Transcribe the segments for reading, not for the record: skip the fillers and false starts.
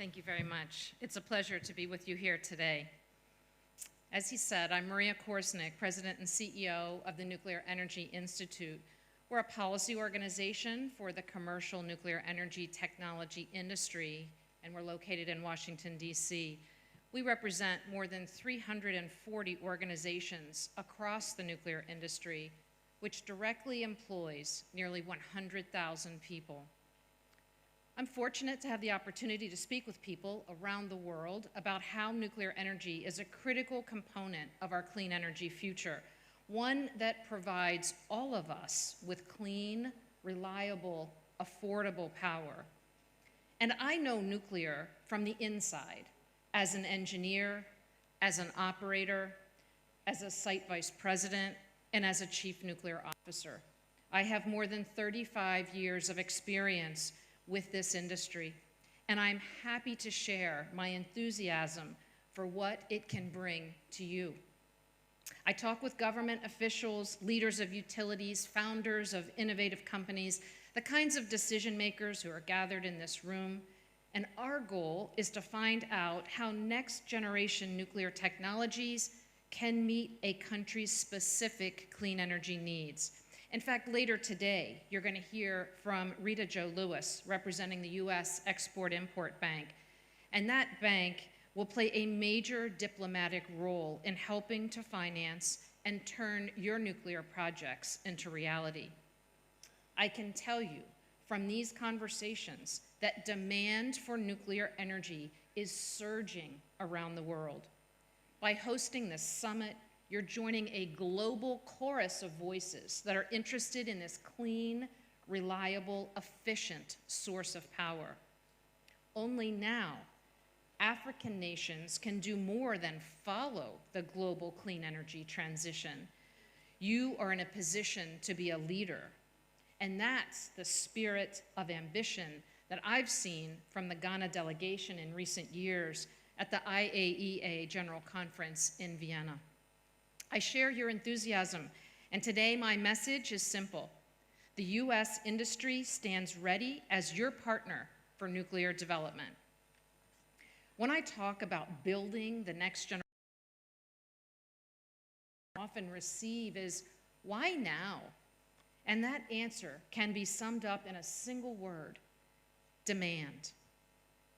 Thank you very much. It's a pleasure to be with you here today. As he said, I'm Maria Korsnick, President and CEO of the Nuclear Energy Institute. We're a policy organization for the commercial nuclear energy technology industry, and we're located in Washington, D.C. We represent more than 340 organizations across the nuclear industry, which directly employs nearly 100,000 people. I'm fortunate to have the opportunity to speak with people around the world about how nuclear energy is a critical component of our clean energy future, one that provides all of us with clean, reliable, affordable power. And I know nuclear from the inside, as an engineer, as an operator, as a site vice president, and as a chief nuclear officer. I have more than 35 years of experience with this industry, and I'm happy to share my enthusiasm for what it can bring to you. I talk with government officials, leaders of utilities, founders of innovative companies, the kinds of decision makers who are gathered in this room, and our goal is to find out how next generation nuclear technologies can meet a country's specific clean energy needs. In fact, later today, you're going to hear from Rita Jo Lewis, representing the U.S. Export-Import Bank. And that bank will play a major diplomatic role in helping to finance and turn your nuclear projects into reality. I can tell you from these conversations that demand for nuclear energy is surging around the world. By hosting this summit, you're joining a global chorus of voices that are interested in this clean, reliable, efficient source of power. Only now, African nations can do more than follow the global clean energy transition. You are in a position to be a leader, and that's the spirit of ambition that I've seen from the Ghana delegation in recent years at the IAEA General Conference in Vienna. I share your enthusiasm, and today my message is simple. The U.S. industry stands ready as your partner for nuclear development. When I talk about building the next generation, I often receive is, why now? And that answer can be summed up in a single word: demand.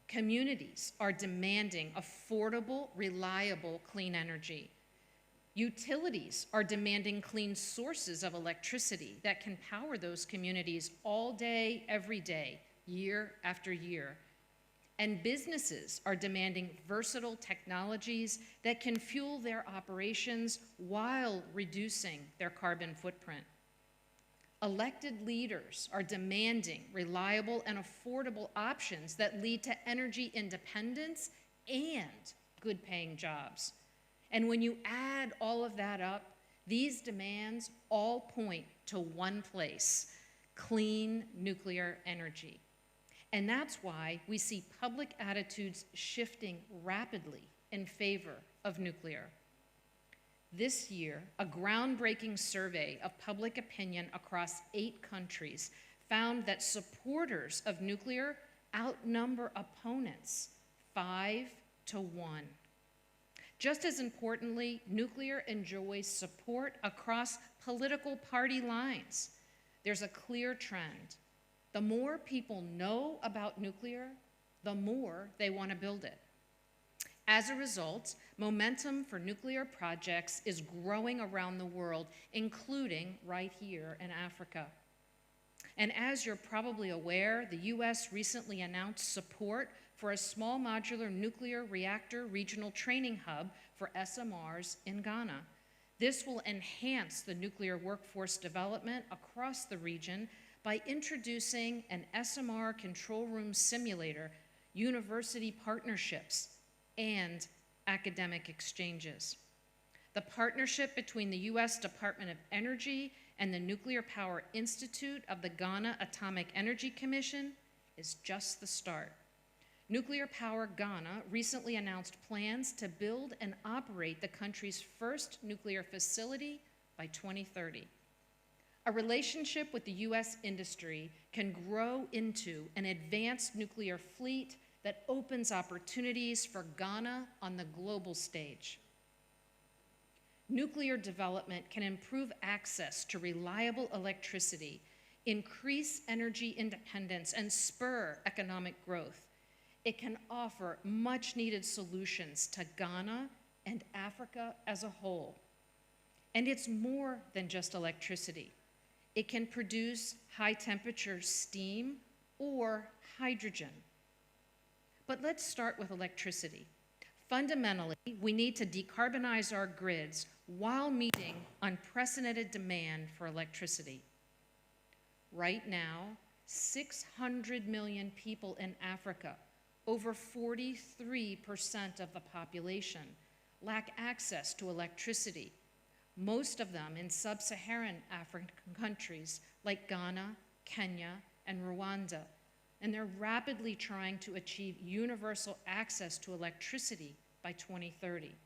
Communities are demanding affordable, reliable, clean energy. Utilities are demanding clean sources of electricity that can power those communities all day, every day, year after year. And businesses are demanding versatile technologies that can fuel their operations while reducing their carbon footprint. Elected leaders are demanding reliable and affordable options that lead to energy independence and good-paying jobs. And when you add all of that up, these demands all point to one place: clean nuclear energy. And that's why we see public attitudes shifting rapidly in favor of nuclear. This year, a groundbreaking survey of public opinion across 8 countries found that supporters of nuclear outnumber opponents 5 to 1. Just as importantly, nuclear enjoys support across political party lines. There's a clear trend. The more people know about nuclear, the more they want to build it. As a result, momentum for nuclear projects is growing around the world, including right here in Africa. And as you're probably aware, the U.S. recently announced support for a small modular nuclear reactor regional training hub for SMRs in Ghana. This will enhance the nuclear workforce development across the region by introducing an SMR control room simulator, university partnerships, and academic exchanges. The partnership between the U.S. Department of Energy and the Nuclear Power Institute of the Ghana Atomic Energy Commission is just the start. Nuclear Power Ghana recently announced plans to build and operate the country's first nuclear facility by 2030. A relationship with the U.S. industry can grow into an advanced nuclear fleet, that opens opportunities for Ghana on the global stage. Nuclear development can improve access to reliable electricity, increase energy independence, and spur economic growth. It can offer much-needed solutions to Ghana and Africa as a whole. And it's more than just electricity. It can produce high-temperature steam or hydrogen. But let's start with electricity. Fundamentally, we need to decarbonize our grids while meeting unprecedented demand for electricity. Right now, 600 million people in Africa, over 43% of the population, lack access to electricity, most of them in sub-Saharan African countries like Ghana, Kenya, and Rwanda. And they're rapidly trying to achieve universal access to electricity by 2030.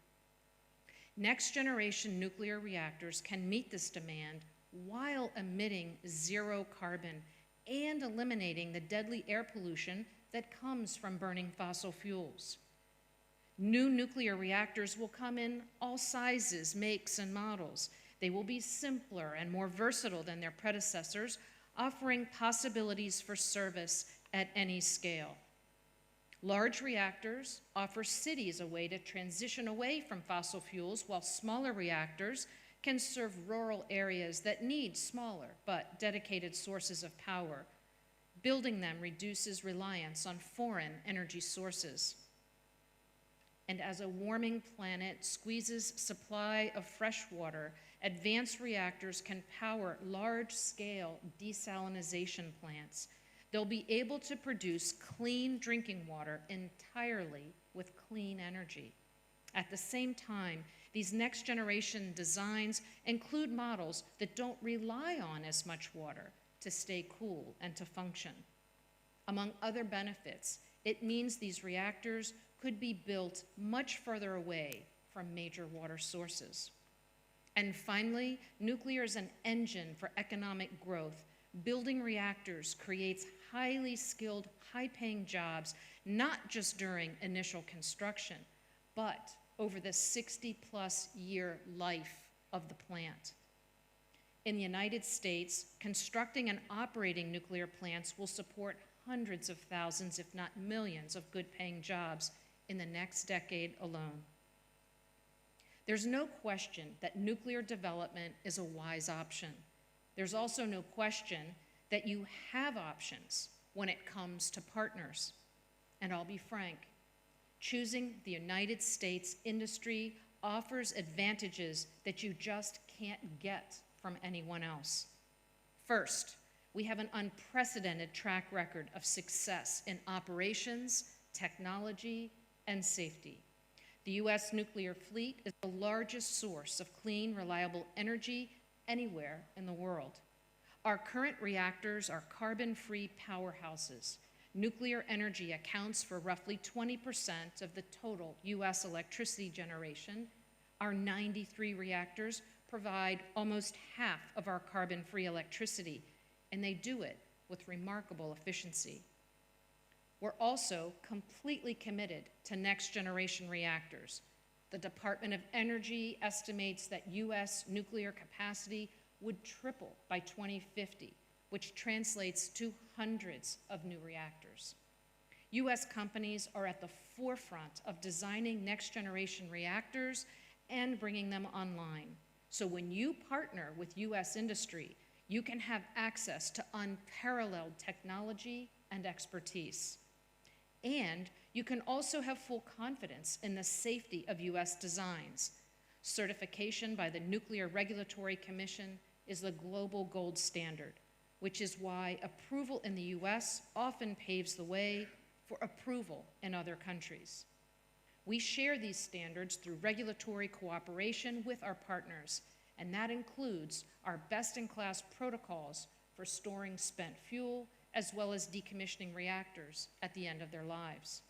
Next-generation nuclear reactors can meet this demand while emitting zero carbon and eliminating the deadly air pollution that comes from burning fossil fuels. New nuclear reactors will come in all sizes, makes, and models. They will be simpler and more versatile than their predecessors, offering possibilities for service at any scale. Large reactors offer cities a way to transition away from fossil fuels, while smaller reactors can serve rural areas that need smaller but dedicated sources of power. Building them reduces reliance on foreign energy sources. And as a warming planet squeezes supply of fresh water, advanced reactors can power large-scale desalination plants. They'll be able to produce clean drinking water entirely with clean energy. At the same time, these next-generation designs include models that don't rely on as much water to stay cool and to function. Among other benefits, it means these reactors could be built much further away from major water sources. And finally, nuclear is an engine for economic growth. Building reactors creates highly skilled, high-paying jobs, not just during initial construction, but over the 60-plus year life of the plant. In the United States, constructing and operating nuclear plants will support hundreds of thousands, if not millions, of good-paying jobs in the next decade alone. There's no question that nuclear development is a wise option. There's also no question that you have options when it comes to partners. And I'll be frank, choosing the United States industry offers advantages that you just can't get from anyone else. First, we have an unprecedented track record of success in operations, technology, and safety. The U.S. nuclear fleet is the largest source of clean, reliable energy anywhere in the world. Our current reactors are carbon-free powerhouses. Nuclear energy accounts for roughly 20% of the total U.S. electricity generation. Our 93 reactors provide almost half of our carbon-free electricity, and they do it with remarkable efficiency. We're also completely committed to next-generation reactors. The Department of Energy estimates that U.S. nuclear capacity would triple by 2050, which translates to hundreds of new reactors. U.S. companies are at the forefront of designing next-generation reactors and bringing them online. So when you partner with U.S. industry, you can have access to unparalleled technology and expertise. And you can also have full confidence in the safety of U.S. designs. Certification by the Nuclear Regulatory Commission is the global gold standard, which is why approval in the U.S. often paves the way for approval in other countries. We share these standards through regulatory cooperation with our partners, and that includes our best-in-class protocols for storing spent fuel, as well as decommissioning reactors at the end of their lives.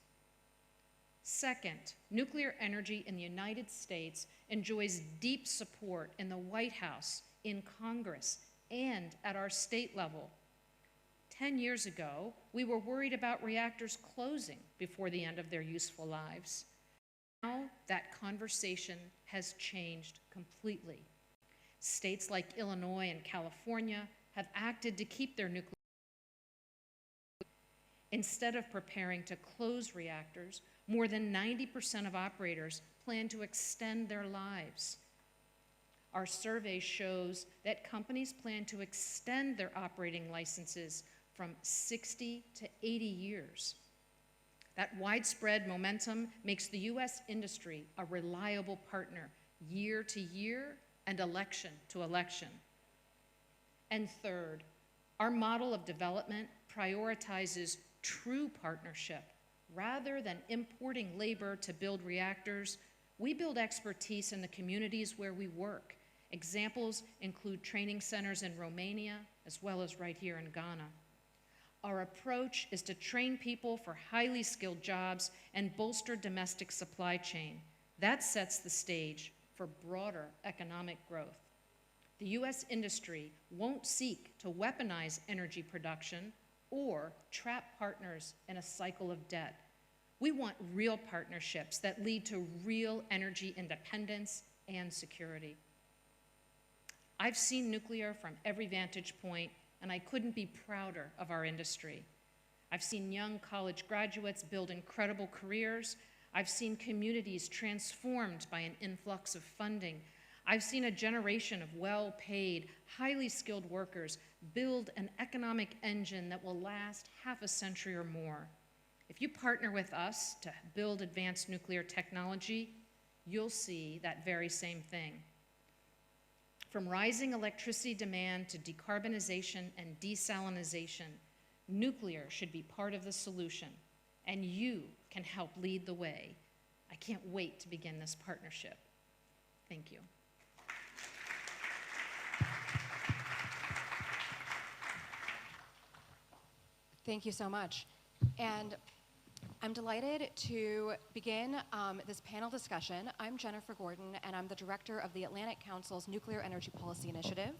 Second, nuclear energy in the United States enjoys deep support in the White House, in Congress, and at our state level. 10 years ago, we were worried about reactors closing before the end of their useful lives. Now that conversation has changed completely. States like Illinois and California have acted to keep their nuclear. Instead of preparing to close reactors, more than 90% of operators plan to extend their lives. Our survey shows that companies plan to extend their operating licenses from 60 to 80 years. That widespread momentum makes the U.S. industry a reliable partner year to year and election to election. And third, our model of development prioritizes true partnership. Rather than importing labor to build reactors, we build expertise in the communities where we work. Examples include training centers in Romania, as well as right here in Ghana. Our approach is to train people for highly skilled jobs and bolster domestic supply chain. That sets the stage for broader economic growth. The U.S. industry won't seek to weaponize energy production or trap partners in a cycle of debt. We want real partnerships that lead to real energy independence and security. I've seen nuclear from every vantage point, and I couldn't be prouder of our industry. I've seen young college graduates build incredible careers. I've seen communities transformed by an influx of funding. I've seen a generation of well-paid, highly skilled workers build an economic engine that will last half a century or more. If you partner with us to build advanced nuclear technology, you'll see that very same thing. From rising electricity demand to decarbonization and desalinization, nuclear should be part of the solution, and you can help lead the way. I can't wait to begin this partnership. Thank you. Thank you so much. And I'm delighted to begin this panel discussion. I'm Jennifer Gordon, and I'm the director of the Atlantic Council's Nuclear Energy Policy Initiative.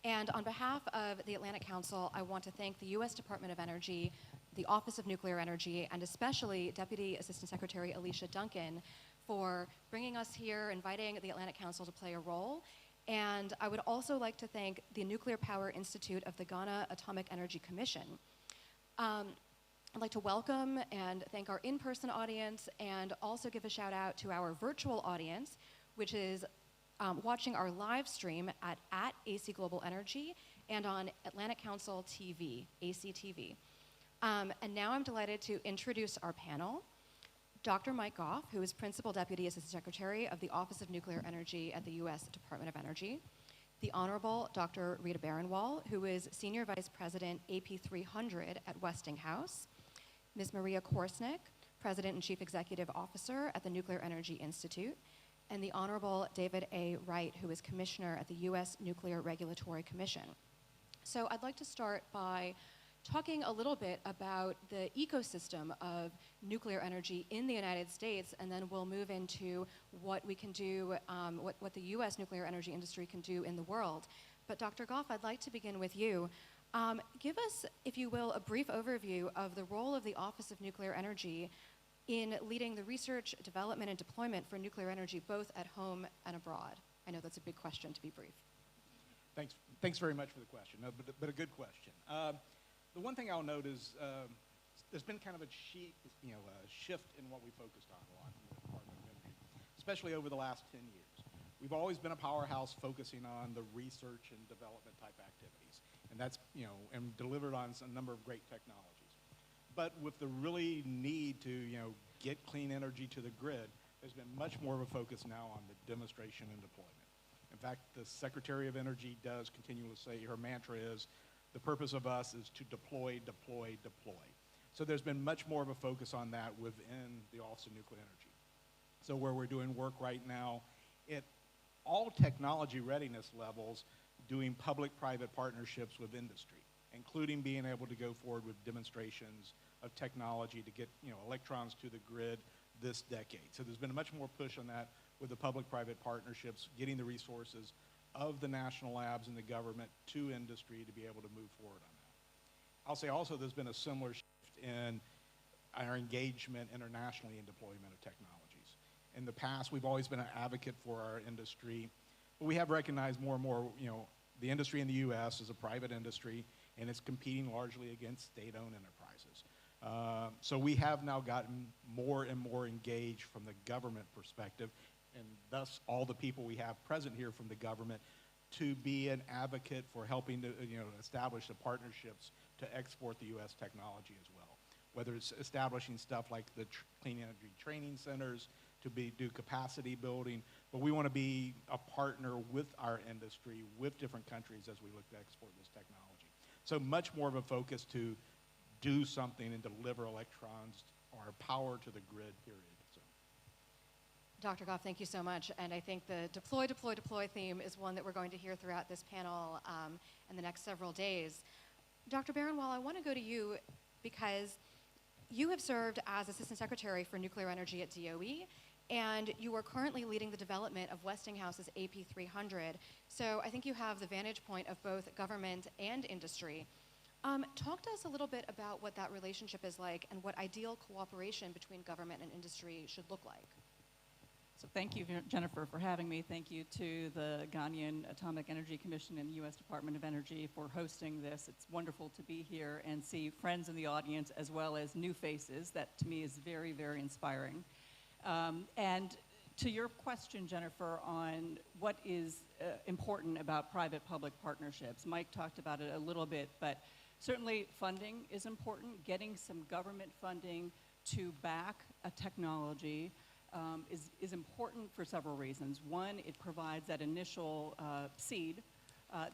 And on behalf of the Atlantic Council, I want to thank the U.S. Department of Energy, the Office of Nuclear Energy, and especially Deputy Assistant Secretary Alicia Duncan for bringing us here, inviting the Atlantic Council to play a role. And I would also like to thank the Nuclear Power Institute of the Ghana Atomic Energy Commission. I'd like to welcome and thank our in-person audience and also give a shout out to our virtual audience, which is watching our live stream at AC Global Energy and on Atlantic Council TV, ACTV. And now I'm delighted to introduce our panel. Dr. Mike Goff, who is Principal Deputy Assistant Secretary of the Office of Nuclear Energy at the U.S. Department of Energy. The Honorable Dr. Rita Baranwal, who is Senior Vice President AP 300 at Westinghouse. Ms. Maria Korsnick, President and Chief Executive Officer at the Nuclear Energy Institute. And the Honorable David A. Wright, who is Commissioner at the U.S. Nuclear Regulatory Commission. So I'd like to start by talking a little bit about the ecosystem of nuclear energy in the United States, and then we'll move into what we can do, what the U.S. nuclear energy industry can do in the world. But Dr. Goff, I'd like to begin with you. Give us, if you will, a brief overview of the role of the Office of Nuclear Energy in leading the research, development, and deployment for nuclear energy, both at home and abroad. I know that's a big question, to be brief. Thanks very much for the question, but a good question. The one thing I'll note is there's been kind of a shift in what we focused on a lot in the Department of Energy, especially over the last 10 years. We've always been a powerhouse focusing on the research and development type activities, and that's, and delivered on a number of great technologies. But with the really need to, get clean energy to the grid, there's been much more of a focus now on the demonstration and deployment. In fact, the Secretary of Energy does continually say, her mantra is, the purpose of us is to deploy, deploy, deploy. So there's been much more of a focus on that within the Office of Nuclear Energy. So where we're doing work right now at all technology readiness levels, doing public-private partnerships with industry, including being able to go forward with demonstrations of technology to get electrons to the grid this decade. So there's been a much more push on that with the public-private partnerships, getting the resources of the national labs and the government to industry to be able to move forward on that. I'll say also there's been a similar shift in our engagement internationally in deployment of technologies. In the past, we've always been an advocate for our industry, but we have recognized more and more, the industry in the U.S. is a private industry, and it's competing largely against state-owned enterprises. So we have now gotten more and more engaged from the government perspective, and thus all the people we have present here from the government to be an advocate for helping to establish the partnerships to export the U.S. technology as well. Whether it's establishing stuff like the clean energy training centers to do capacity building, but we want to be a partner with our industry, with different countries as we look to export this technology. So much more of a focus to do something and deliver electrons or power to the grid, period. So. Dr. Goff, thank you so much. And I think the deploy, deploy, deploy theme is one that we're going to hear throughout this panel in the next several days. Dr. Barenwal, I want to go to you because you have served as Assistant Secretary for Nuclear Energy at DOE, and you are currently leading the development of Westinghouse's AP300. So I think you have the vantage point of both government and industry. Talk to us a little bit about what that relationship is like and what ideal cooperation between government and industry should look like. So thank you, Jennifer, for having me. Thank you to the Ghanaian Atomic Energy Commission and the U.S. Department of Energy for hosting this. It's wonderful to be here and see friends in the audience as well as new faces. That, to me, is very, very inspiring. And to your question, Jennifer, on what is important about private-public partnerships, Mike talked about it a little bit, but certainly funding is important. Getting some government funding to back a technology is important for several reasons. One, it provides that initial seed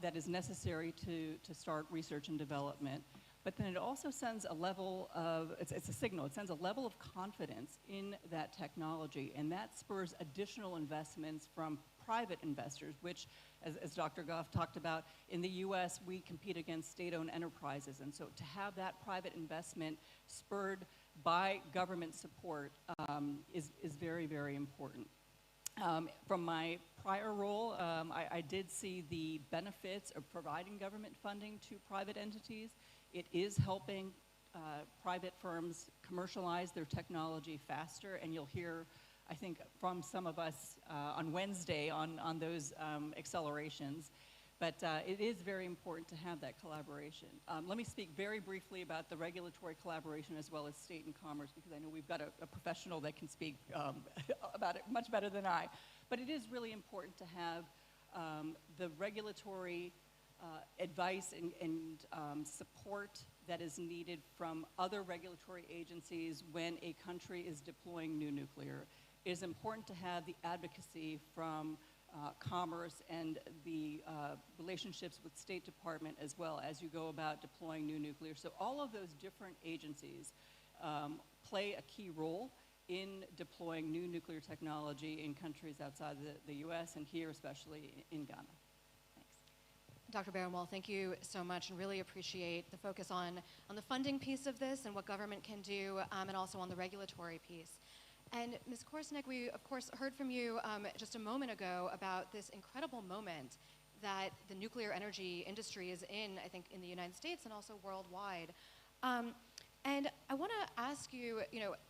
that is necessary to start research and development. But then it also sends a level of, it's a signal, it sends a level of confidence in that technology, and that spurs additional investments from private investors, which, as Dr. Goff talked about, in the US, we compete against state-owned enterprises. And so to have that private investment spurred by government support is very, very important. From my prior role, I did see the benefits of providing government funding to private entities. It is helping private firms commercialize their technology faster, and you'll hear, I think, from some of us on Wednesday on those accelerations. But it is very important to have that collaboration. Let me speak very briefly about the regulatory collaboration as well as state and commerce, because I know we've got a professional that can speak about it much better than I. But it is really important to have the regulatory advice and support that is needed from other regulatory agencies when a country is deploying new nuclear. It is important to have the advocacy from commerce and the relationships with State Department as well as you go about deploying new nuclear. So all of those different agencies play a key role in deploying new nuclear technology in countries outside the US and here especially in Ghana. Thanks. Dr. Barenwal, thank you so much, and really appreciate the focus on the funding piece of this and what government can do, and also on the regulatory piece. And Ms. Korsnick, we of course heard from you just a moment ago about this incredible moment that the nuclear energy industry is in, I think, in the United States and also worldwide. And I want to ask you,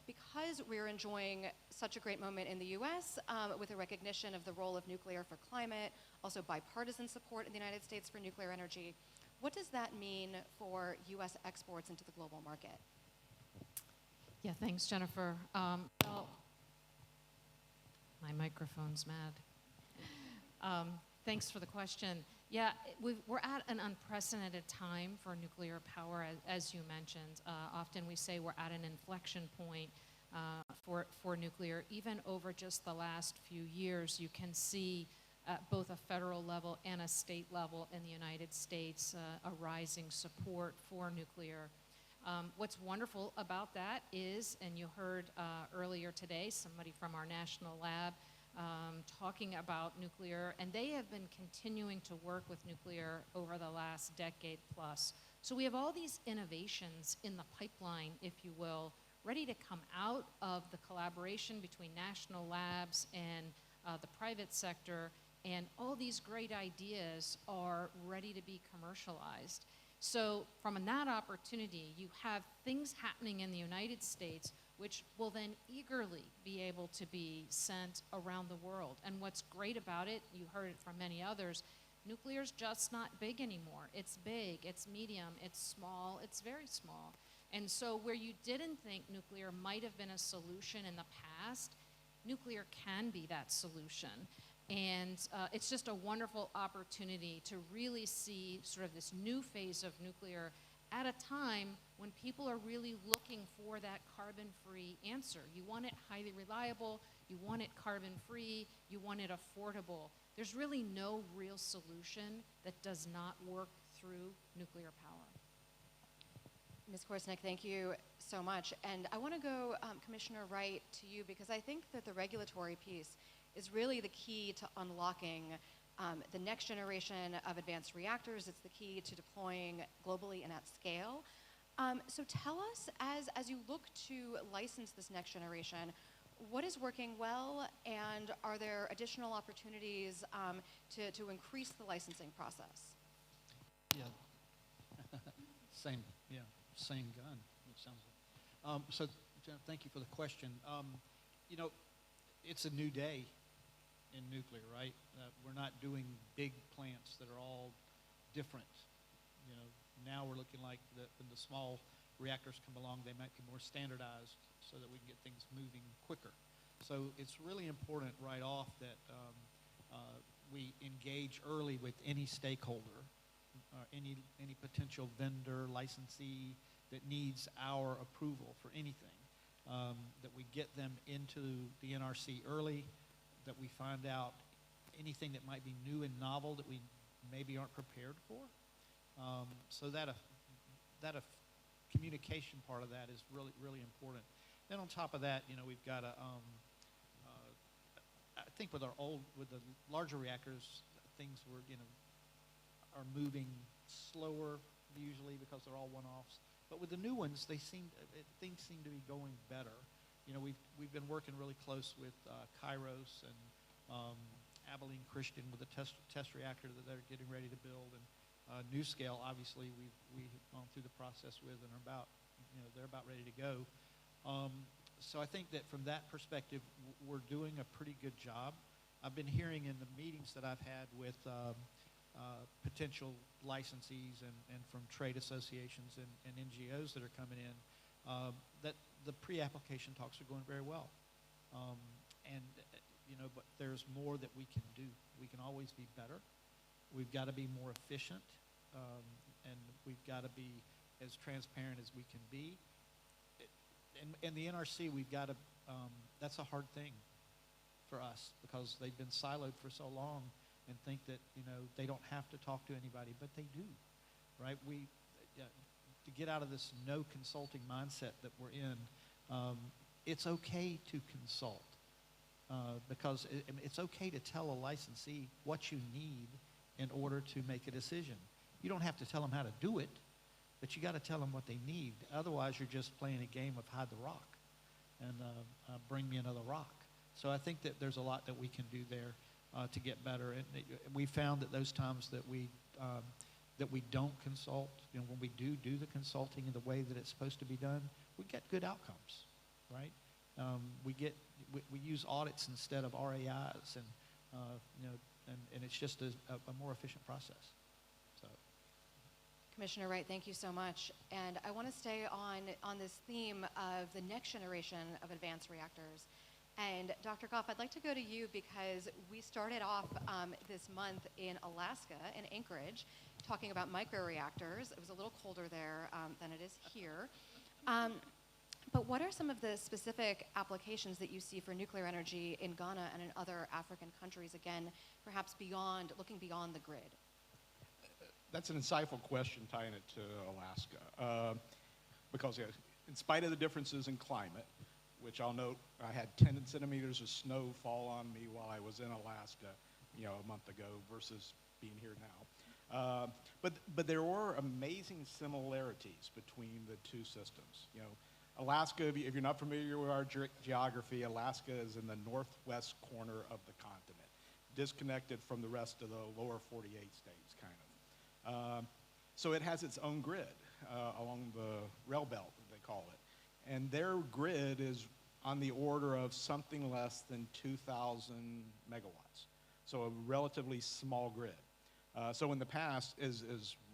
because we're enjoying such a great moment in the U.S. With a recognition of the role of nuclear for climate, also bipartisan support in the United States for nuclear energy, what does that mean for U.S. exports into the global market? Yeah, thanks, Jennifer. Well, my microphone's mad. Thanks for the question. Yeah, we're at an unprecedented time for nuclear power, as you mentioned. Often we say we're at an inflection point for nuclear. Even over just the last few years, you can see at both a federal level and a state level in the United States a rising support for nuclear. What's wonderful about that is, and you heard earlier today, somebody from our national lab talking about nuclear, and they have been continuing to work with nuclear over the last decade plus. So we have all these innovations in the pipeline, if you will, ready to come out of the collaboration between national labs and the private sector, and all these great ideas are ready to be commercialized. So from that opportunity, you have things happening in the United States which will then eagerly be able to be sent around the world. And what's great about it, you heard it from many others, nuclear's just not big anymore. It's big, it's medium, it's small, it's very small. And so where you didn't think nuclear might have been a solution in the past, nuclear can be that solution. And it's just a wonderful opportunity to really see sort of this new phase of nuclear at a time when people are really looking for that carbon-free answer. You want it highly reliable, you want it carbon-free, you want it affordable. There's really no real solution that does not work through nuclear power. Ms. Korsnick, thank you so much. And I want to go, Commissioner Wright, to you because I think that the regulatory piece is really the key to unlocking the next generation of advanced reactors. It's the key to deploying globally and at scale. So tell us, as you look to license this next generation, what is working well, and are there additional opportunities to increase the licensing process? Yeah. Same gun, it sounds like. So, Jen, thank you for the question. You know, it's a new day in nuclear, right? We're not doing big plants that are all different. You know, now we're looking like when the small reactors come along, they might be more standardized so that we can get things moving quicker. So it's really important right off that we engage early with any stakeholder, any potential vendor, licensee that needs our approval for anything, that we get them into the NRC early, that we find out anything that might be new and novel that we maybe aren't prepared for. So that communication part of that is really, really important. Then on top of that, you know, we've got a, I think with the larger reactors, things are moving slower usually because they're all one-offs. But with the new ones, things seem to be going better. You know, we've been working really close with Kairos and Abilene Christian with the test reactor that they're getting ready to build, and NuScale, obviously, we've gone through the process with and they're about ready to go. So I think that from that perspective, we're doing a pretty good job. I've been hearing in the meetings that I've had with potential licensees and from trade associations and NGOs that are coming in, that the pre-application talks are going very well. But there's more that we can do. We can always be better. We've got to be more efficient, and we've got to be as transparent as we can be. And the NRC, we've got to, that's a hard thing for us because they've been siloed for so long and think that, they don't have to talk to anybody, but they do, right? To get out of this no consulting mindset that we're in, it's okay to consult because it's okay to tell a licensee what you need in order to make a decision. You don't have to tell them how to do it, but you got to tell them what they need. Otherwise, you're just playing a game of hide the rock and bring me another rock. So I think that there's a lot that we can do there to get better. And we found that those times that we don't consult, when we do the consulting in the way that it's supposed to be done, we get good outcomes, right? We use audits instead of RAIs, and it's just a more efficient process. So, Commissioner Wright, thank you so much. And I want to stay on this theme of the next generation of advanced reactors. And Dr. Goff, I'd like to go to you because we started off this month in Alaska, in Anchorage, talking about microreactors. It was a little colder there than it is here. But what are some of the specific applications that you see for nuclear energy in Ghana and in other African countries, again, perhaps looking beyond the grid? That's an insightful question tying it to Alaska. Because in spite of the differences in climate, which I'll note I had 10 centimeters of snow fall on me while I was in Alaska, a month ago versus being here now. But there were amazing similarities between the two systems. Alaska, if you're not familiar with our geography, Alaska is in the northwest corner of the continent, disconnected from the rest of the lower 48 states, kind of. So it has its own grid along the rail belt, they call it. And their grid is on the order of something less than 2,000 megawatts. So a relatively small grid. So in the past, as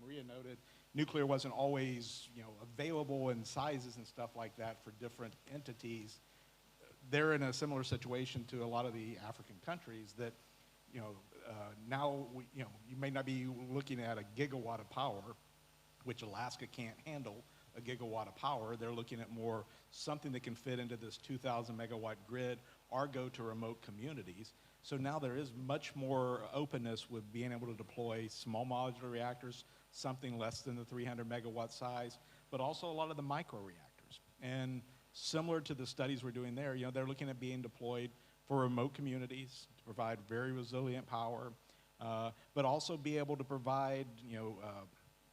Maria noted, nuclear wasn't always, available in sizes and stuff like that for different entities. They're in a similar situation to a lot of the African countries that, now you may not be looking at a gigawatt of power, which Alaska can't handle a gigawatt of power. They're looking at more something that can fit into this 2,000 megawatt grid or go to remote communities. So now there is much more openness with being able to deploy small modular reactors, something less than the 300 megawatt size, but also a lot of the micro reactors. And similar to the studies we're doing there, they're looking at being deployed for remote communities to provide very resilient power, but also be able to provide,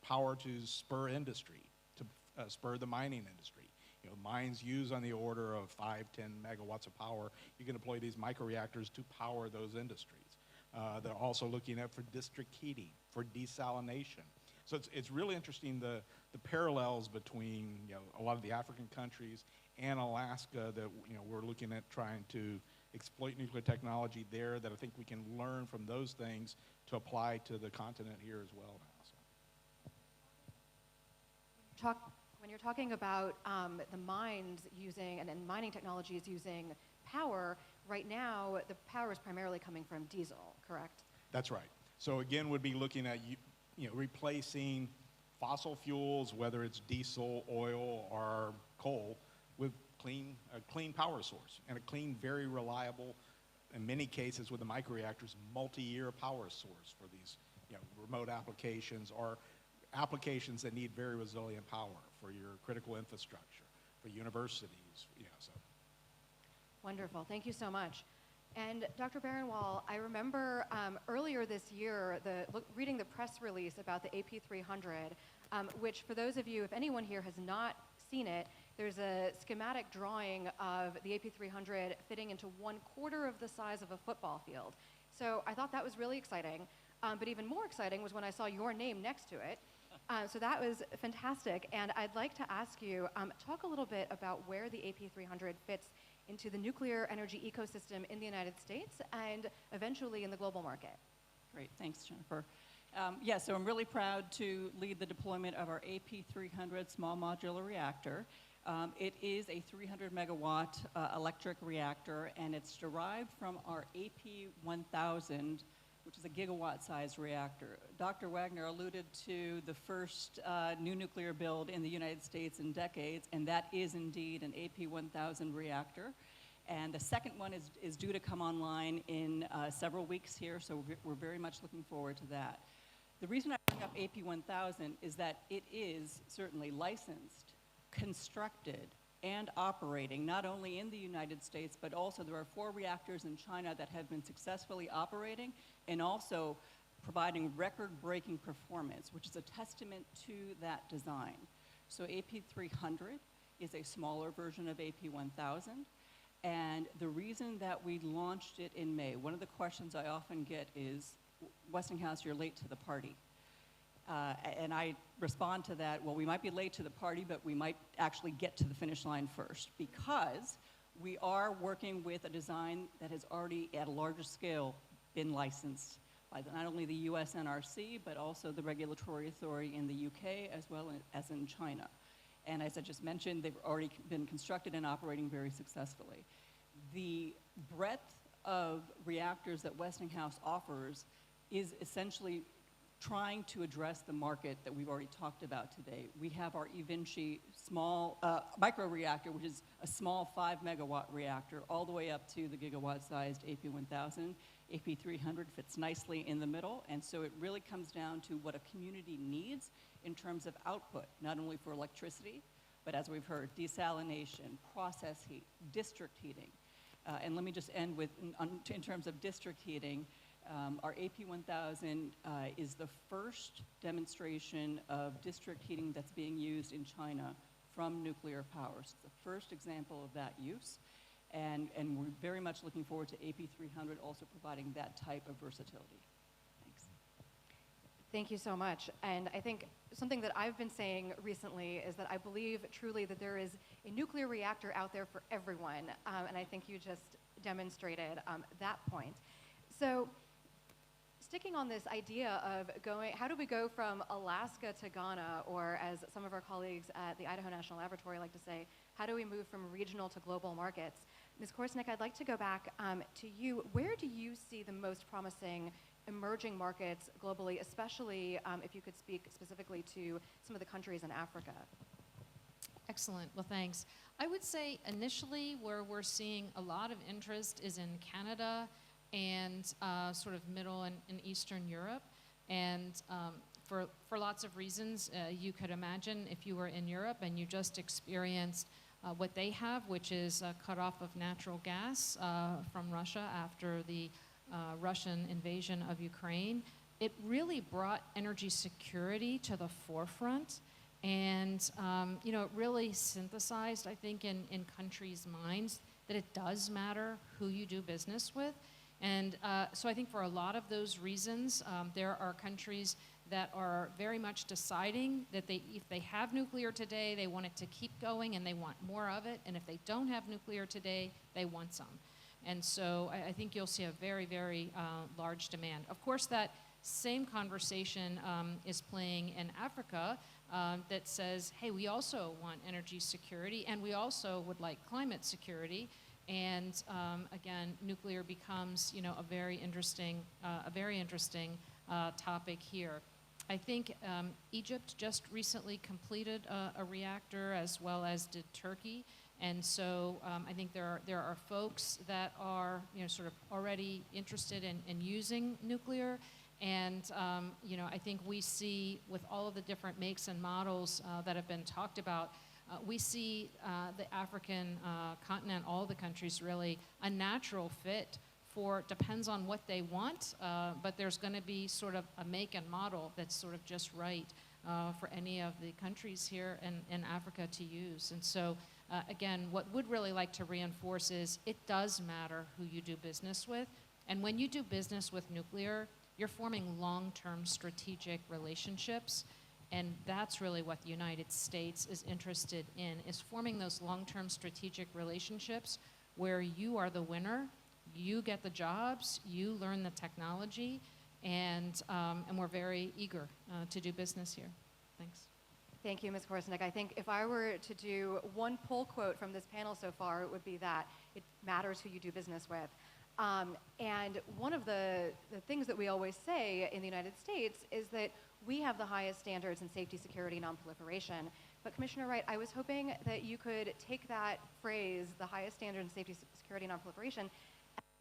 power to spur industry, to spur the mining industry. Mines use on the order of 5, 10 megawatts of power. You can deploy these microreactors to power those industries. They're also looking at for district heating, for desalination. So it's really interesting the parallels between a lot of the African countries and Alaska that we're looking at trying to exploit nuclear technology there that I think we can learn from those things to apply to the continent here as well now. So. When you're talking about the mines using and mining technologies using power, right now the power is primarily coming from diesel, correct? That's right. So again, we'd be looking at replacing fossil fuels, whether it's diesel, oil, or coal, with a clean power source and a clean, very reliable, in many cases with the microreactors, multi-year power source for these remote applications or applications that need very resilient power for your critical infrastructure, for universities, so. Wonderful, thank you so much. And Dr. Barenwal, I remember earlier this year reading the press release about the AP300, which for those of you, if anyone here has not seen it, there's a schematic drawing of the AP300 fitting into 1/4 of the size of a football field. So I thought that was really exciting, but even more exciting was when I saw your name next to it. So that was fantastic, and I'd like to ask you, talk a little bit about where the AP300 fits into the nuclear energy ecosystem in the United States and eventually in the global market. Great, thanks, Jennifer. So I'm really proud to lead the deployment of our AP300 small modular reactor. It is a 300 megawatt electric reactor, and it's derived from our AP1000, which is a gigawatt-sized reactor. Dr. Wagner alluded to the first new nuclear build in the United States in decades, and that is indeed an AP1000 reactor. And the second one is due to come online in several weeks here, so we're very much looking forward to that. The reason I bring up AP1000 is that it is certainly licensed, constructed, and operating, not only in the United States, but also there are 4 reactors in China that have been successfully operating and also providing record-breaking performance, which is a testament to that design. So AP300 is a smaller version of AP1000, and the reason that we launched it in May, one of the questions I often get is, Westinghouse, you're late to the party. And I respond to that, well, we might be late to the party, but we might actually get to the finish line first, because we are working with a design that has already, at a larger scale, been licensed by not only the US NRC, but also the regulatory authority in the UK, as well as in China. And as I just mentioned, they've already been constructed and operating very successfully. The breadth of reactors that Westinghouse offers is essentially trying to address the market that we've already talked about today. We have our eVinci small microreactor, which is a small 5 megawatt reactor, all the way up to the gigawatt-sized AP1000. AP300 fits nicely in the middle, and so it really comes down to what a community needs in terms of output, not only for electricity, but as we've heard, desalination, process heat, district heating. And let me just end with, in terms of district heating, our AP1000 is the first demonstration of district heating that's being used in China from nuclear power. So it's the first example of that use. And we're very much looking forward to AP300 also providing that type of versatility. Thanks. Thank you so much. And I think something that I've been saying recently is that I believe truly that there is a nuclear reactor out there for everyone. And I think you just demonstrated that point. So sticking on this idea of how do we go from Alaska to Ghana, or as some of our colleagues at the Idaho National Laboratory like to say, how do we move from regional to global markets? Ms. Korsnick, I'd like to go back to you. Where do you see the most promising emerging markets globally, especially if you could speak specifically to some of the countries in Africa? Excellent. Well, thanks. I would say initially where we're seeing a lot of interest is in Canada and sort of Middle and Eastern Europe. And for lots of reasons, you could imagine if you were in Europe and you just experienced what they have, which is a cutoff of natural gas from Russia after the Russian invasion of Ukraine, it really brought energy security to the forefront. And you know, it really synthesized, I think, in countries' minds that it does matter who you do business with. And so I think for a lot of those reasons, there are countries that are very much deciding that if they have nuclear today, they want it to keep going and they want more of it. And if they don't have nuclear today, they want some. And so I think you'll see a very, very large demand. Of course, that same conversation is playing in Africa that says, hey, we also want energy security and we also would like climate security. And again, nuclear becomes, you know, a very interesting topic here. I think Egypt just recently completed a reactor, as well as did Turkey. And so I think there are folks that are, you know, sort of already interested in using nuclear. And you know, I think we see with all of the different makes and models that have been talked about, we see the African continent, all the countries really, a natural fit for, depends on what they want, but there's going to be sort of a make and model that's sort of just right for any of the countries here in Africa to use. And so again, what would really like to reinforce is it does matter who you do business with. And when you do business with nuclear, you're forming long-term strategic relationships. And that's really what the United States is interested in, is forming those long-term strategic relationships where you are the winner, you get the jobs, you learn the technology, and we're very eager to do business here. Thanks. Thank you, Ms. Korsnick. I think if I were to do one pull quote from this panel so far, it would be that it matters who you do business with. And one of the things that we always say in the United States is that we have the highest standards in safety, security, nonproliferation. But Commissioner Wright, I was hoping that you could take that phrase, the highest standard in safety, security, nonproliferation,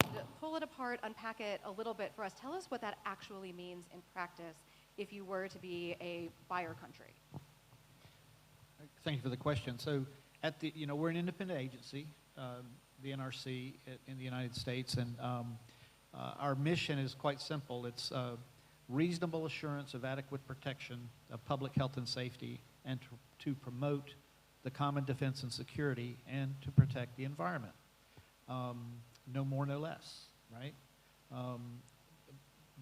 and pull it apart, unpack it a little bit for us. Tell us what that actually means in practice if you were to be a buyer country. Thank you for the question. So we're an independent agency, the NRC in the United States, and our mission is quite simple. It's reasonable assurance of adequate protection of public health and safety, and to promote the common defense and security, and to protect the environment. No more, no less, right?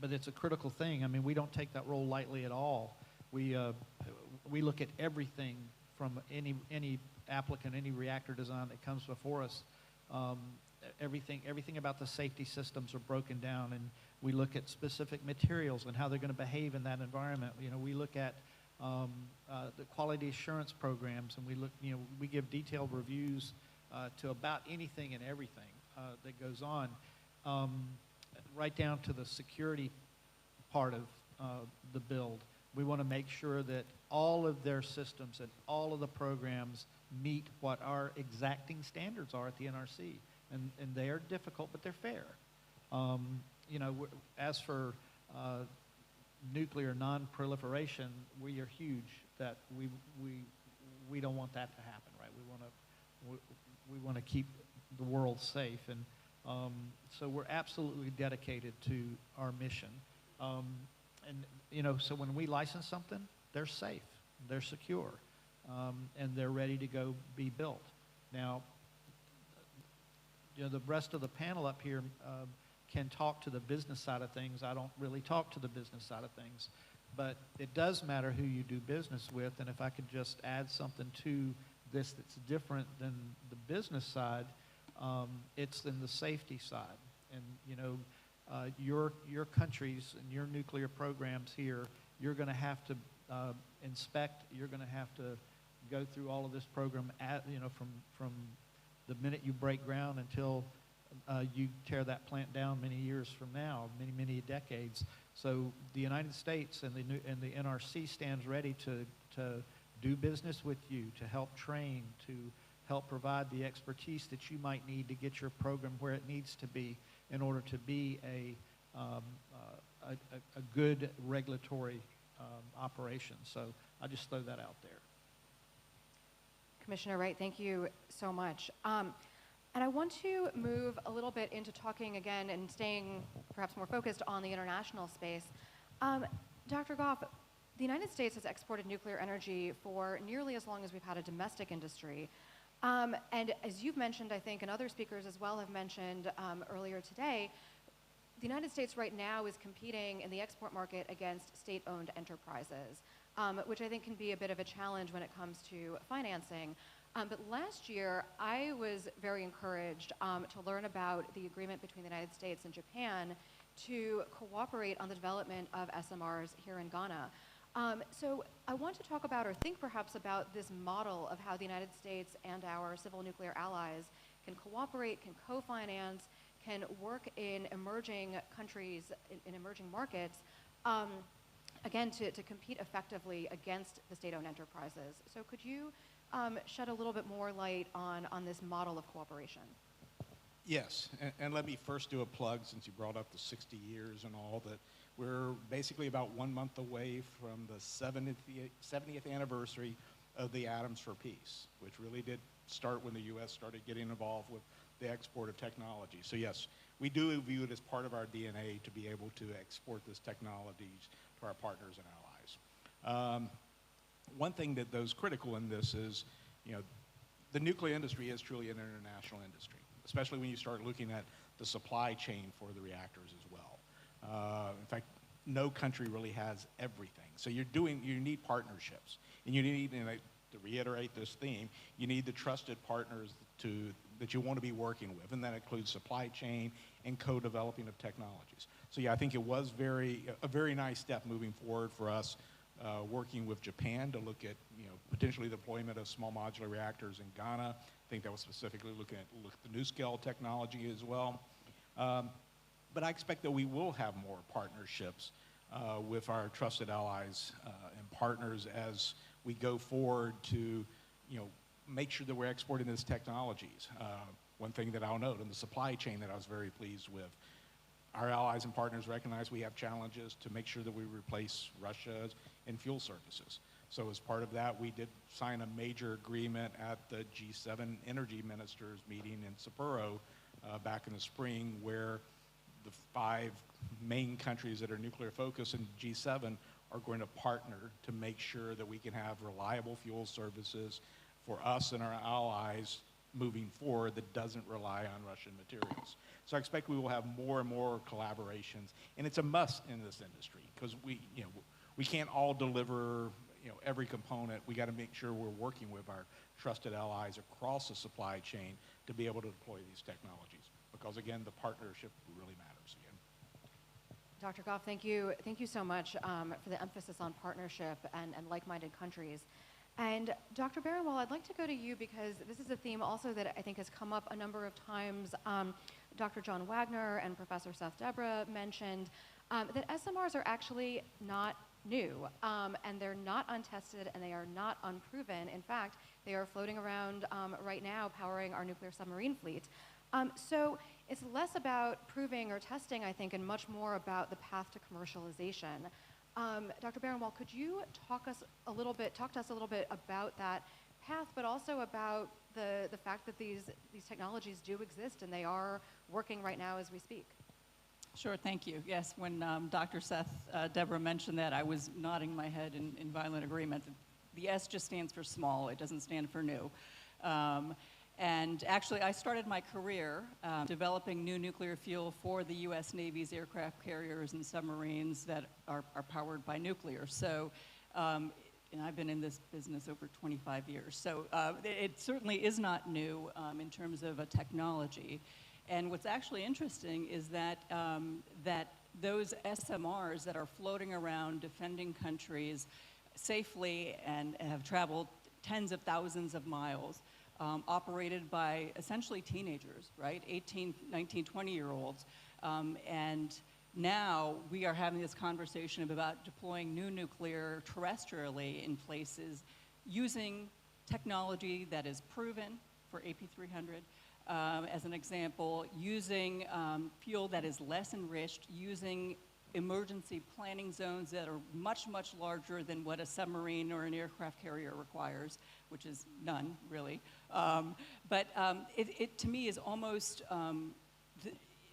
But it's a critical thing. I mean, we don't take that role lightly at all. We look at everything from any applicant, any reactor design that comes before us. Everything about the safety systems are broken down, and we look at specific materials and how they're going to behave in that environment. You know, we look at the quality assurance programs, and we give detailed reviews to about anything and everything that goes on, right down to the security part of the build. We want to make sure that all of their systems and all of the programs meet what our exacting standards are at the NRC. And they are difficult, but they're fair. As for nuclear non-proliferation, we are huge. That we don't want that to happen, right? We want to keep the world safe, and so we're absolutely dedicated to our mission. So when we license something, they're safe, they're secure, and they're ready to go be built. Now, the rest of the panel up here can talk to the business side of things. I don't really talk to the business side of things, but it does matter who you do business with. And if I could just add something to this that's different than the business side, it's in the safety side. And your countries and your nuclear programs here, you're going to have to inspect. You're going to have to go through all of this program from the minute you break ground until you tear that plant down many years from now, many decades. So the United States and the NRC stands ready to do business with you, to help train, to help provide the expertise that you might need to get your program where it needs to be in order to be a good regulatory operation. So I just throw that out there. Commissioner Wright, thank you so much. And I want to move a little bit into talking again and staying perhaps more focused on the international space. Dr. Goff, the United States has exported nuclear energy for nearly as long as we've had a domestic industry. And as you've mentioned, I think, and other speakers as well have mentioned earlier today, the United States right now is competing in the export market against state-owned enterprises, which I think can be a bit of a challenge when it comes to financing. But last year, I was very encouraged to learn about the agreement between the United States and Japan to cooperate on the development of SMRs here in Ghana. So I want to talk about, or think perhaps about, this model of how the United States and our civil nuclear allies can cooperate, can co-finance, can work in emerging countries, in emerging markets, again, to compete effectively against the state-owned enterprises. So could you shed a little bit more light on this model of cooperation? Yes, and let me first do a plug, since you brought up the 60 years and all, that we're basically about 1 month away from the 70th anniversary of the Atoms for Peace, which really did start when the U.S. started getting involved with the export of technology. So yes, we do view it as part of our DNA to be able to export this technology to our partners and allies. One thing that's critical in this is, the nuclear industry is truly an international industry, especially when you start looking at the supply chain for the reactors as well. In fact, no country really has everything. So you need partnerships, and you need, to reiterate this theme, you need the trusted partners that you want to be working with, and that includes supply chain and co-developing of technologies. So yeah, I think it was a very nice step moving forward for us, working with Japan to look at potentially deployment of small modular reactors in Ghana. I think that was specifically looking at the NuScale technology as well. But I expect that we will have more partnerships with our trusted allies and partners as we go forward to make sure that we're exporting these technologies. One thing that I'll note in the supply chain that I was very pleased with, our allies and partners recognize we have challenges to make sure that we replace Russia in fuel services. So as part of that, we did sign a major agreement at the G7 energy ministers meeting in Sapporo back in the spring, where the 5 main countries that are nuclear focused in G7 are going to partner to make sure that we can have reliable fuel services for us and our allies moving forward that doesn't rely on Russian materials. So I expect we will have more and more collaborations, and it's a must in this industry, because we can't all deliver every component. We got to make sure we're working with our trusted allies across the supply chain to be able to deploy these technologies, because again, the partnership really matters again. Dr. Goff, thank you so much for the emphasis on partnership and like-minded countries. And Dr. Barenwal, I'd like to go to you, because this is a theme also that I think has come up a number of times. Dr. John Wagner and Professor Seth Deborah mentioned that SMRs are actually not new, and they're not untested, and they are not unproven. In fact, they are floating around right now powering our nuclear submarine fleet. So it's less about proving or testing, I think, and much more about the path to commercialization. Dr. Barenwal, could you talk to us a little bit about that path, but also about the fact that these technologies do exist and they are working right now as we speak? Sure, thank you. Yes, when Dr. Seth Deborah mentioned that, I was nodding my head in violent agreement. The S just stands for small. It doesn't stand for new. And And actually, I started my career developing new nuclear fuel for the U.S. Navy's aircraft carriers and submarines that are powered by nuclear. So, and I've been in this business over 25 years. So it certainly is not new in terms of a technology. And what's actually interesting is that, that those SMRs that are floating around defending countries safely and have traveled tens of thousands of miles, operated by essentially teenagers, right? 18, 19, 20-year-olds. And now we are having this conversation about deploying new nuclear terrestrially in places using technology that is proven for AP300. As an example, using fuel that is less enriched, using emergency planning zones that are much, much larger than what a submarine or an aircraft carrier requires, which is none, really. But it to me is almost,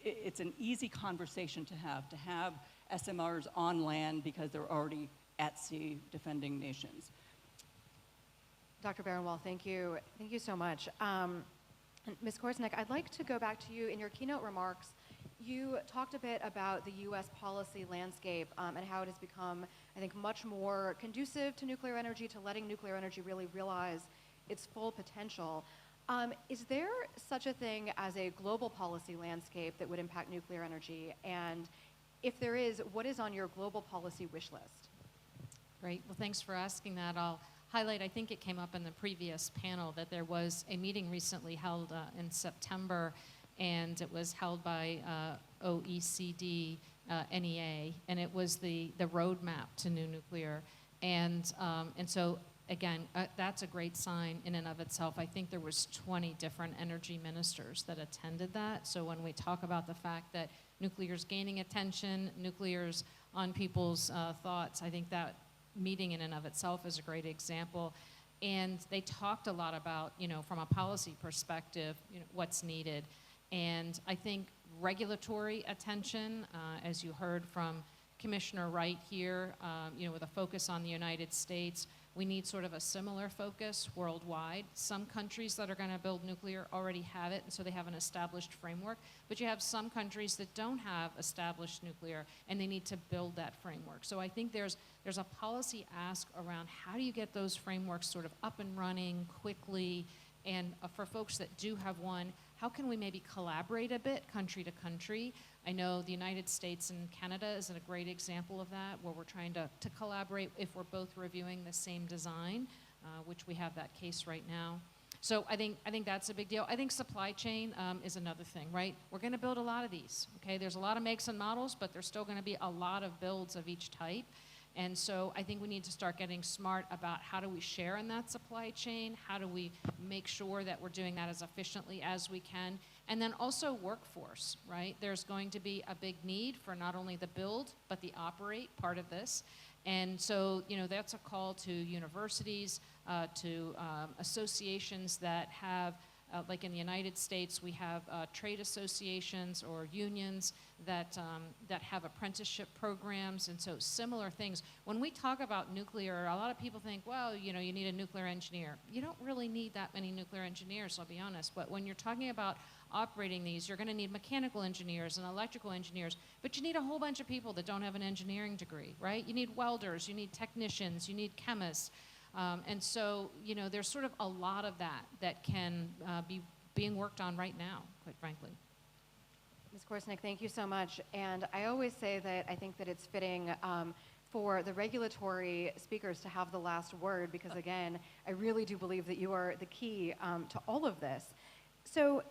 it's an easy conversation to have SMRs on land because they're already at sea defending nations. Dr. Barenwall, thank you. Thank you so much. Ms. Korsnick, I'd like to go back to you. In your keynote remarks, you talked a bit about the U.S. policy landscape and how it has become, I think, much more conducive to nuclear energy, to letting nuclear energy really realize its full potential. Is there such a thing as a global policy landscape that would impact nuclear energy? And if there is, what is on your global policy wish list? Great. Well, thanks for asking that. I'll highlight, I think it came up in the previous panel, that there was a meeting recently held in September, and it was held by OECD, NEA, and it was the roadmap to new nuclear. And so, again, that's a great sign in and of itself. I think there was 20 different energy ministers that attended that. So when we talk about the fact that nuclear's gaining attention, nuclear's on people's thoughts, I think that meeting in and of itself is a great example. And they talked a lot about, from a policy perspective, what's needed. And I think regulatory attention, as you heard from Commissioner Wright here, with a focus on the United States, we need sort of a similar focus worldwide. Some countries that are going to build nuclear already have it, and so they have an established framework. But you have some countries that don't have established nuclear, and they need to build that framework. So I think there's a policy ask around how do you get those frameworks sort of up and running quickly, and for folks that do have one, how can we maybe collaborate a bit country to country? I know the United States and Canada is a great example of that, where we're trying to collaborate if we're both reviewing the same design, which we have that case right now. So I think that's a big deal. I think supply chain is another thing, right? We're going to build a lot of these, okay? There's a lot of makes and models, but there's still going to be a lot of builds of each type. And so I think we need to start getting smart about how do we share in that supply chain, how do we make sure that we're doing that as efficiently as we can, and then also workforce, right? There's going to be a big need for not only the build, but the operate part of this. And so, that's a call to universities, to associations that have, like in the United States, we have trade associations or unions that have apprenticeship programs, and so similar things. When we talk about nuclear, a lot of people think, well, you need a nuclear engineer. You don't really need that many nuclear engineers, I'll be honest, but when you're talking about operating these, you're going to need mechanical engineers and electrical engineers, but you need a whole bunch of people that don't have an engineering degree, right? You need welders, you need technicians, you need chemists. And so, there's sort of a lot of that can be being worked on right now, quite frankly. Ms. Korsnick, thank you so much. And I always say that I think that it's fitting for the regulatory speakers to have the last word because, again, I really do believe that you are the key to all of this. So,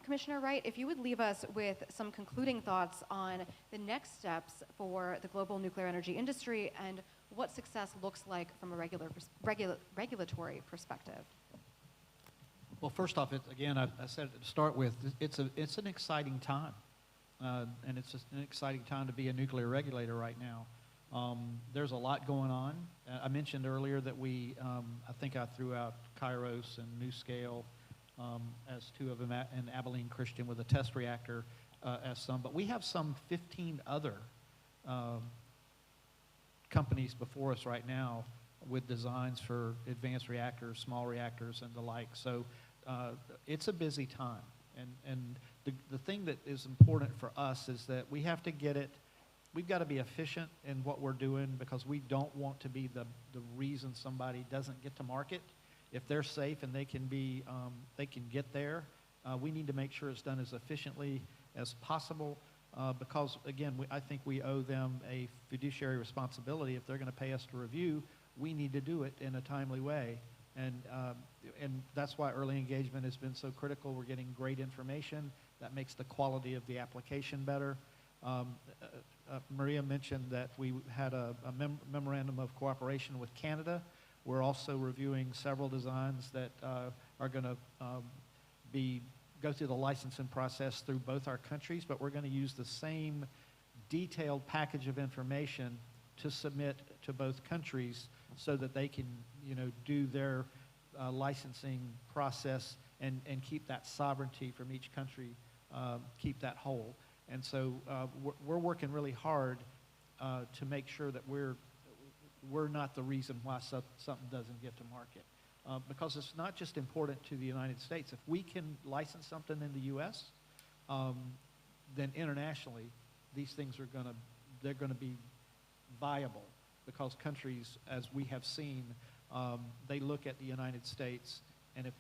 Commissioner Wright, if you would leave us with some concluding thoughts on the next steps for the global nuclear energy industry and what success looks like from a regulatory perspective. Well, first off, again, I said to start with, it's an exciting time, and it's an exciting time to be a nuclear regulator right now. There's a lot going on. I mentioned earlier that I think I threw out Kairos and NuScale as two of them, and Abilene Christian with a test reactor as some, but we have some 15 other companies before us right now with designs for advanced reactors, small reactors, and the like. So it's a busy time. And the thing that is important for us is that we have to get it, we've got to be efficient in what we're doing because we don't want to be the reason somebody doesn't get to market. If they're safe and they can get there, we need to make sure it's done as efficiently as possible because, again, I think we owe them a fiduciary responsibility. If they're going to pay us to review, we need to do it in a timely way. And that's why early engagement has been so critical. We're getting great information. That makes the quality of the application better. Maria mentioned that we had a memorandum of cooperation with Canada. We're also reviewing several designs that are going to go through the licensing process through both our countries, but we're going to use the same detailed package of information to submit to both countries so that they can, do their licensing process and keep that sovereignty from each country, keep that whole. And so we're working really hard to make sure that we're not the reason why something doesn't get to market. Because it's not just important to the United States. If we can license something in the U.S., then internationally, these things they're going to be viable because countries, as we have seen, they look at the United States, and if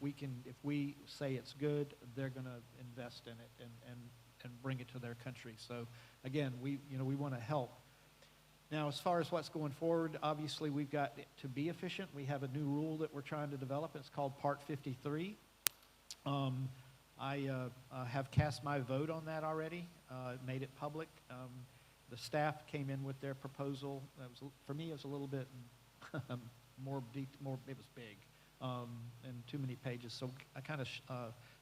we say it's good, they're going to invest in it and bring it to their country. So again, we want to help. Now, as far as what's going forward, obviously we've got to be efficient. We have a new rule that we're trying to develop. It's called Part 53. I have cast my vote on that already, made it public. The staff came in with their proposal. For me, it was a little bit more, it was big and too many pages. So I kind of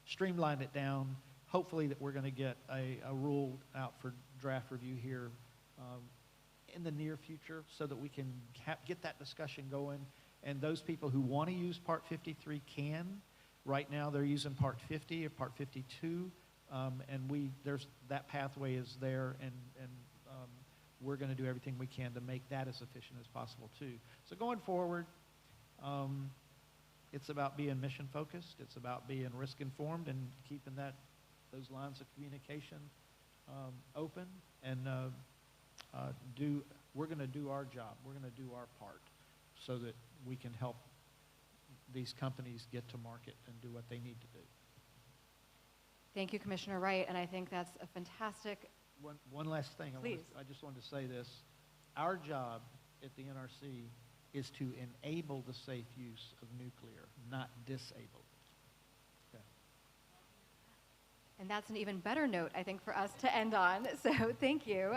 streamlined it down. Hopefully that we're going to get a rule out for draft review here in the near future so that we can get that discussion going. And those people who want to use Part 53 can. Right now they're using Part 50 or Part 52, and that pathway is there, and we're going to do everything we can to make that as efficient as possible too. So going forward, it's about being mission focused. It's about being risk informed and keeping those lines of communication open, and we're going to do our job. We're going to do our part so that we can help these companies get to market and do what they need to do. Thank you, Commissioner Wright, and I think that's a fantastic. One last thing. Please. I just wanted to say this. Our job at the NRC is to enable the safe use of nuclear, not disable it. Okay. And that's an even better note, I think, for us to end on. So thank you.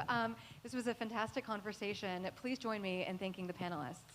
This was a fantastic conversation. Please join me in thanking the panelists.